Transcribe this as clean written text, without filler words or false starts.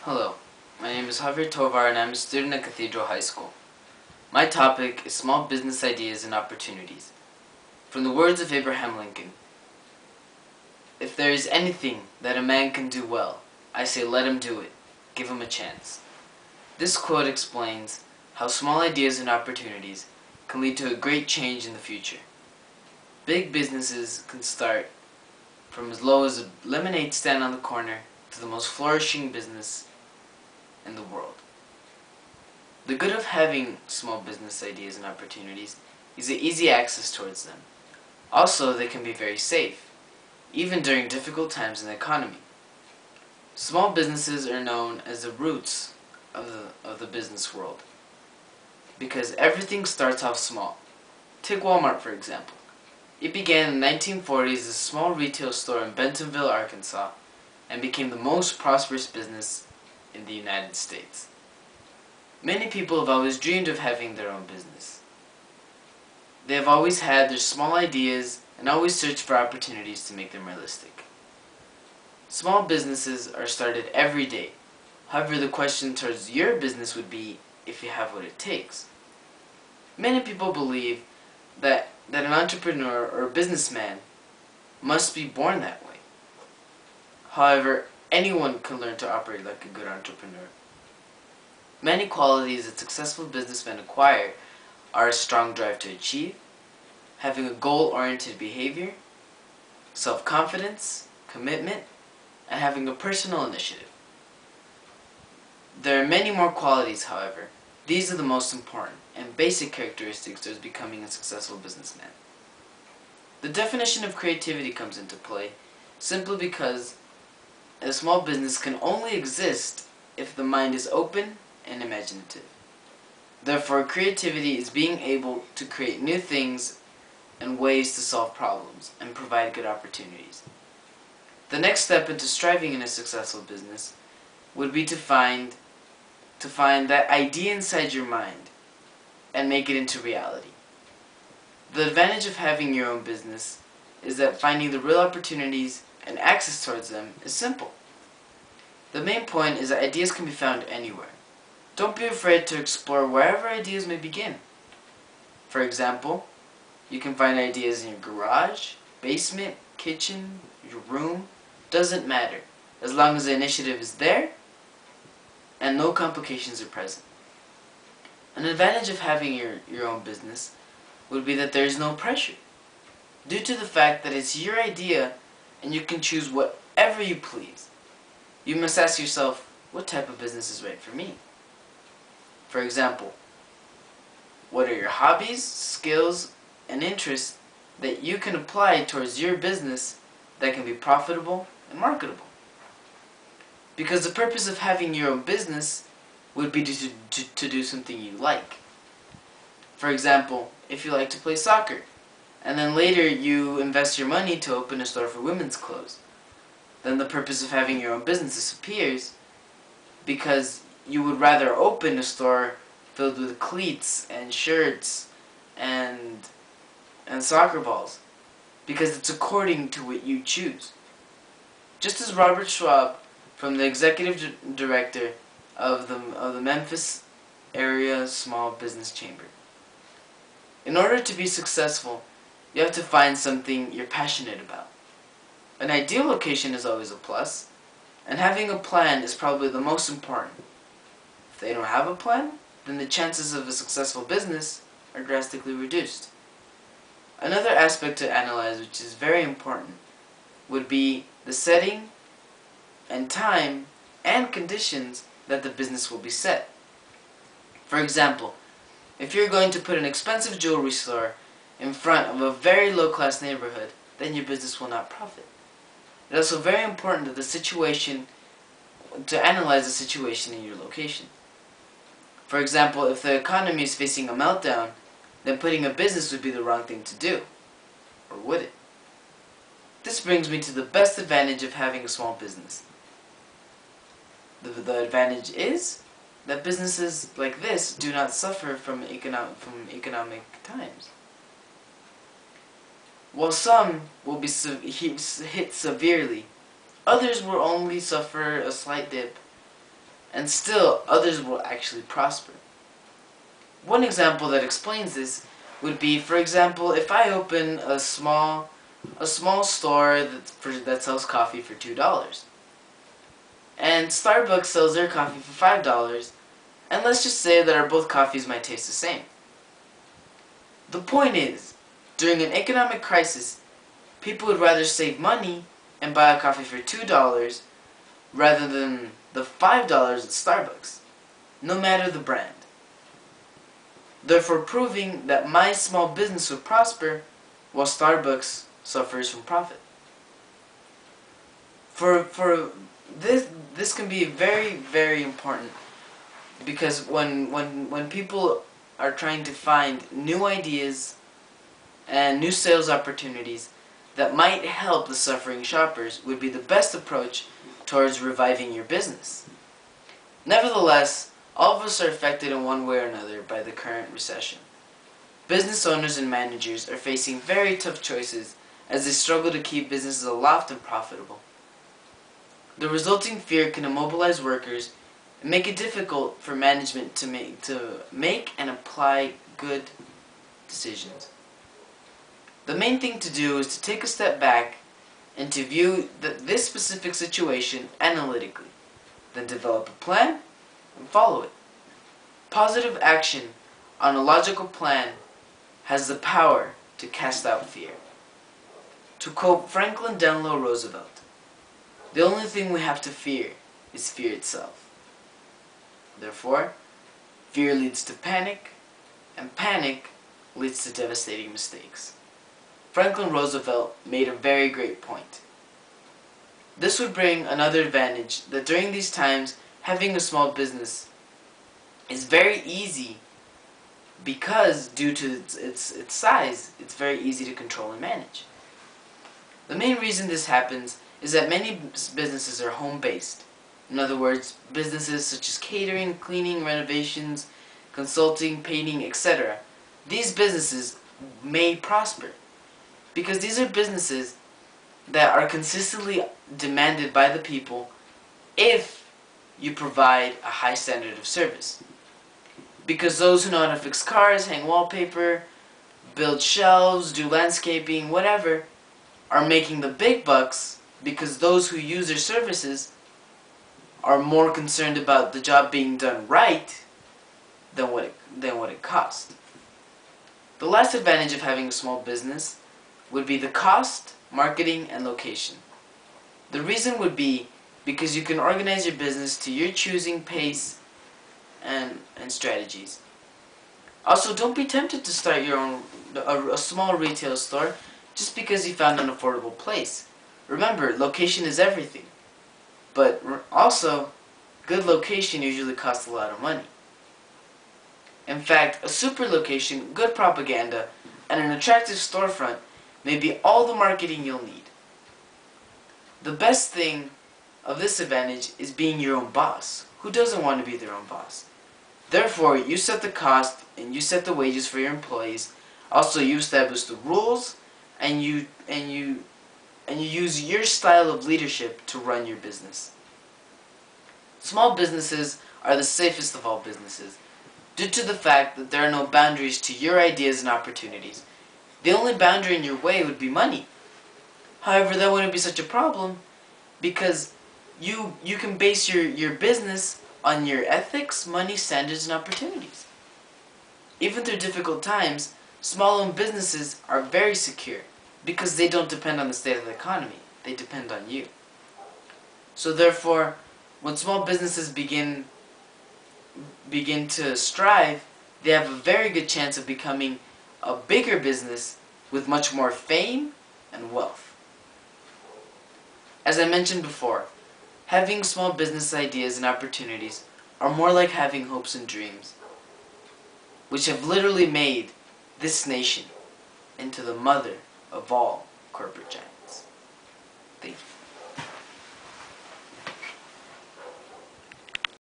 Hello, my name is Javier Tovar and I'm a student at Cathedral High School. My topic is small business ideas and opportunities. From the words of Abraham Lincoln, "If there is anything that a man can do well, I say let him do it. Give him a chance." This quote explains how small ideas and opportunities can lead to a great change in the future. Big businesses can start from as low as a lemonade stand on the corner to the most flourishing business in the world. The good of having small business ideas and opportunities is the easy access towards them. Also, they can be very safe, even during difficult times in the economy. Small businesses are known as the roots of the business world because everything starts off small. Take Walmart, for example. It began in the 1940s as a small retail store in Bentonville, Arkansas, and became the most prosperous business in the United States. Many people have always dreamed of having their own business. They have always had their small ideas and always searched for opportunities to make them realistic. Small businesses are started every day. However, the question towards your business would be if you have what it takes. Many people believe that an entrepreneur or a businessman must be born that way. However, anyone can learn to operate like a good entrepreneur. Many qualities that successful businessmen acquire are a strong drive to achieve, having a goal-oriented behavior, self-confidence, commitment, and having a personal initiative. There are many more qualities, however. These are the most important and basic characteristics towards becoming a successful businessman. The definition of creativity comes into play simply because a small business can only exist if the mind is open and imaginative. Therefore, creativity is being able to create new things and ways to solve problems and provide good opportunities. The next step into striving in a successful business would be to find that idea inside your mind and make it into reality. The advantage of having your own business is that finding the real opportunities and access towards them is simple. The main point is that ideas can be found anywhere. Don't be afraid to explore wherever ideas may begin. For example, you can find ideas in your garage, basement, kitchen, your room. Doesn't matter, as long as the initiative is there and no complications are present. An advantage of having your own business would be that there is no pressure, due to the fact that it's your idea and you can choose whatever you please. You must ask yourself, what type of business is right for me? For example, what are your hobbies, skills, and interests that you can apply towards your business that can be profitable and marketable? Because the purpose of having your own business would be to do something you like. For example, if you like to play soccer, and then later you invest your money to open a store for women's clothes, then the purpose of having your own business disappears because you would rather open a store filled with cleats and shirts and soccer balls because it's according to what you choose. Just as Robert Schwab, from the executive director of the Memphis area small business chamber. In order to be successful, you have to find something you're passionate about. An ideal location is always a plus, and having a plan is probably the most important. If they don't have a plan, then the chances of a successful business are drastically reduced. Another aspect to analyze, which is very important, would be the setting and time and conditions that the business will be set. For example, if you're going to put an expensive jewelry store in front of a very low-class neighborhood, then your business will not profit. It's also very important to analyze the situation in your location. For example, if the economy is facing a meltdown, then putting a business would be the wrong thing to do. Or would it? This brings me to the best advantage of having a small business. The advantage is that businesses like this do not suffer from economic times. While some will be hit severely, others will only suffer a slight dip and still others will actually prosper. One example that explains this would be, for example, if I open a small store that sells coffee for $2, and Starbucks sells their coffee for $5, and let's just say that our both coffees might taste the same. The point is, during an economic crisis, people would rather save money and buy a coffee for $2 rather than the $5 at Starbucks, no matter the brand. Therefore proving that my small business would prosper while Starbucks suffers from profit. For this can be very, very important, because when people are trying to find new ideas and new sales opportunities that might help the suffering shoppers, would be the best approach towards reviving your business. Nevertheless, all of us are affected in one way or another by the current recession. Business owners and managers are facing very tough choices as they struggle to keep businesses aloft and profitable. The resulting fear can immobilize workers and make it difficult for management to make and apply good decisions. The main thing to do is to take a step back and to view this specific situation analytically, then develop a plan and follow it. Positive action on a logical plan has the power to cast out fear. To quote Franklin Delano Roosevelt, "The only thing we have to fear is fear itself." Therefore, fear leads to panic, and panic leads to devastating mistakes. Franklin Roosevelt made a very great point. This would bring another advantage, that during these times, having a small business is very easy because due to its size, it's very easy to control and manage. The main reason this happens is that many businesses are home-based. In other words, businesses such as catering, cleaning, renovations, consulting, painting, etc. These businesses may prosper because these are businesses that are consistently demanded by the people if you provide a high standard of service. Because those who know how to fix cars, hang wallpaper, build shelves, do landscaping, whatever, are making the big bucks, because those who use their services are more concerned about the job being done right than what it costs. The last advantage of having a small business would be the cost, marketing, and location. The reason would be because you can organize your business to your choosing pace and strategies. Also, don't be tempted to start your own a small retail store just because you found an affordable place. Remember, location is everything. But also, good location usually costs a lot of money. In fact, a super location, good propaganda, and an attractive storefront may be all the marketing you'll need. The best thing of this advantage is being your own boss. Who doesn't want to be their own boss? Therefore, you set the cost and you set the wages for your employees. Also, you establish the rules and you use your style of leadership to run your business. Small businesses are the safest of all businesses due to the fact that there are no boundaries to your ideas and opportunities. The only boundary in your way would be money. However, that wouldn't be such a problem because you can base your business on your ethics, money, standards, and opportunities. Even through difficult times, small-owned businesses are very secure because they don't depend on the state of the economy. They depend on you. So therefore, when small businesses begin to strive, they have a very good chance of becoming a bigger business with much more fame and wealth. As I mentioned before, having small business ideas and opportunities are more like having hopes and dreams, which have literally made this nation into the mother of all corporate giants. Thank you.